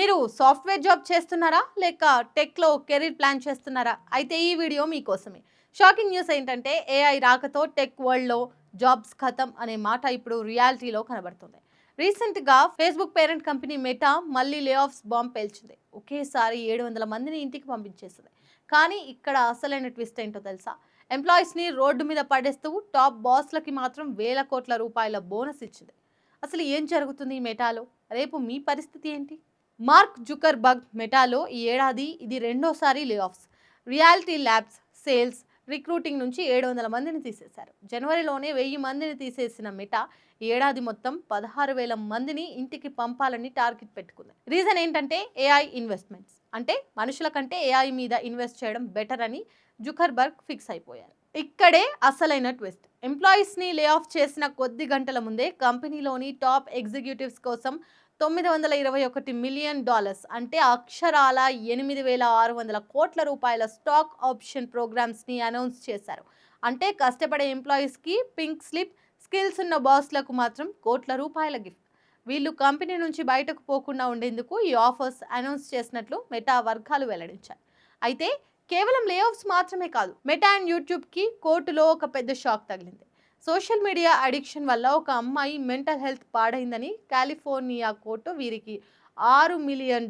మీరు software job చేస్తున్నారా? లేక టెక్‌లో కెరీర్ ప్లాన్ చేస్తున్నారా? అయితే ఈ వీడియో మీకోసమే. షాకింగ్ న్యూస్ ఏంటంటే ఏఐ రాకతో టెక్ వరల్డ్‌లో జాబ్స్ ఖతం అనే మాట ఇప్పుడు రియాలిటీలో కనబడుతుంది. రీసెంట్‌గా ఫేస్‌బుక్ పేరెంట్ కంపెనీ మెటా మళ్ళీ లే ఆఫ్స్ బాంబ్ పేల్చింది. ఒకేసారి 700 మందిని ఇంటికి పంపించేసింది. కానీ ఇక్కడ అసలైన ట్విస్ట్ ఏంటో తెలుసా? ఎంప్లాయీస్‌ని రోడ్డు మీద పడేస్తూ టాప్ బాస్‌లకి మాత్రం వేల కోట్ల రూపాయల బోనస్ ఇచ్చింది. అసలు ఏం జరుగుతుంది ఈ మెటాలో? రేపు మీ పరిస్థితి ఏంటి? మార్క్ జుకర్బర్గ్ మెటాలో ఈ ఏడాది ఇది రెండోసారి లే offs. Reality labs, sales, recruiting నుంచి 700 మందిని తీసేశారు. జనవరిలోనే 1000 మందిని తీసేసిన మెటా ఈ ఏడాది మొత్తం 16,000 మందిని ఇంటికి పంపాలని టార్గెట్ పెట్టుకుంది. రీజన్ ఏంటంటే ఏఐ ఇన్వెస్ట్మెంట్స్. అంటే మనుషుల కంటే ఏఐ మీద ఇన్వెస్ట్ చేయడం బెటర్ అని జుకర్బర్గ్ ఫిక్స్ అయిపోయారు. ఇక్కడే అసలైన ట్విస్ట్. ఎంప్లాయీస్ని లే ఆఫ్ చేసిన కొద్ది గంటల ముందే కంపెనీలోని టాప్ ఎగ్జిక్యూటివ్స్ కోసం $921 మిలియన్ అంటే అక్షరాల 8,600 కోట్ల రూపాయల స్టాక్ ఆప్షన్ ప్రోగ్రామ్స్ని అనౌన్స్ చేశారు. అంటే కష్టపడే ఎంప్లాయీస్కి పింక్ స్లిప్, స్కిల్స్ ఉన్న బాస్లకు మాత్రం కోట్ల రూపాయల గిఫ్ట్. వీళ్ళు కంపెనీ నుంచి బయటకు పోకుండా ఉండేందుకు ఈ ఆఫర్స్ అనౌన్స్ చేసినట్లు మెటా వర్గాలు వెల్లడించాయి. అయితే కేవలం లే ఆఫ్స్ మాత్రమే కాదు, మెటా అండ్ యూట్యూబ్కి కోర్టులో ఒక పెద్ద షాక్ తగిలింది. సోషల్ మీడియా అడిక్షన్ వల్ల ఒక అమ్మాయి మెంటల్ హెల్త్ పాడైందని కాలిఫోర్నియా కోర్టు వీరికి $6 మిలియన్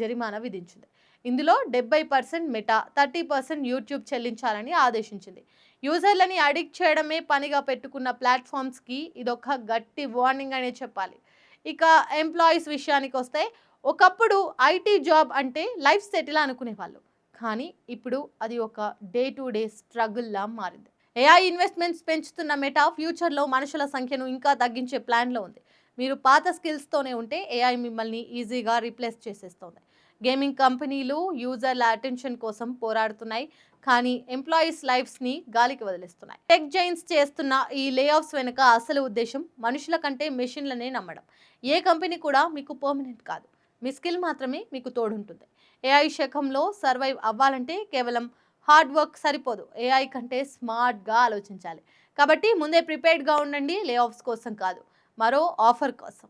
జరిమానా విధించింది. ఇందులో 70% మెటా, 30% యూట్యూబ్ చెల్లించాలని ఆదేశించింది. యూజర్లని అడిక్ట్ చేయడమే పనిగా పెట్టుకున్న ప్లాట్ఫామ్స్కి ఇదొక గట్టి వార్నింగ్ అనే చెప్పాలి. ఇక ఎంప్లాయీస్ విషయానికి వస్తే ఒకప్పుడు ఐటీ జాబ్ అంటే లైఫ్ సెటిల్ అనుకునేవాళ్ళు. కానీ ఇప్పుడు అది ఒక డే టు డే స్ట్రగుల్లా మారింది. ఏఐ ఇన్వెస్ట్మెంట్స్ పెంచుతున్న మెటా ఫ్యూచర్లో మనుషుల సంఖ్యను ఇంకా తగ్గించే ప్లాన్లో ఉంది. మీరు పాత స్కిల్స్తోనే ఉంటే ఏఐ మిమ్మల్ని ఈజీగా రీప్లేస్ చేసేస్తోంది. గేమింగ్ కంపెనీలు యూజర్ల అటెన్షన్ కోసం పోరాడుతున్నాయి, కానీ ఎంప్లాయీస్ లైఫ్స్ని గాలికి వదిలేస్తున్నాయి. టెక్ జైంట్స్ చేస్తున్న ఈ లే ఆఫ్స్ వెనుక అసలు ఉద్దేశం మనుషుల కంటే మెషిన్లనే నమ్మడం. ఏ కంపెనీ కూడా మీకు పర్మనెంట్ కాదు, మీ స్కిల్ మాత్రమే మీకు తోడుంటుంది. ఏఐ శకంలో సర్వైవ్ అవ్వాలంటే కేవలం హార్డ్ వర్క్ సరిపోదు, ఏఐ కంటే స్మార్ట్గా ఆలోచించాలి. కాబట్టి ముందే ప్రిపేర్డ్గా ఉండండి, లే ఆఫ్స్ కోసం కాదు, మరో ఆఫర్ కోసం.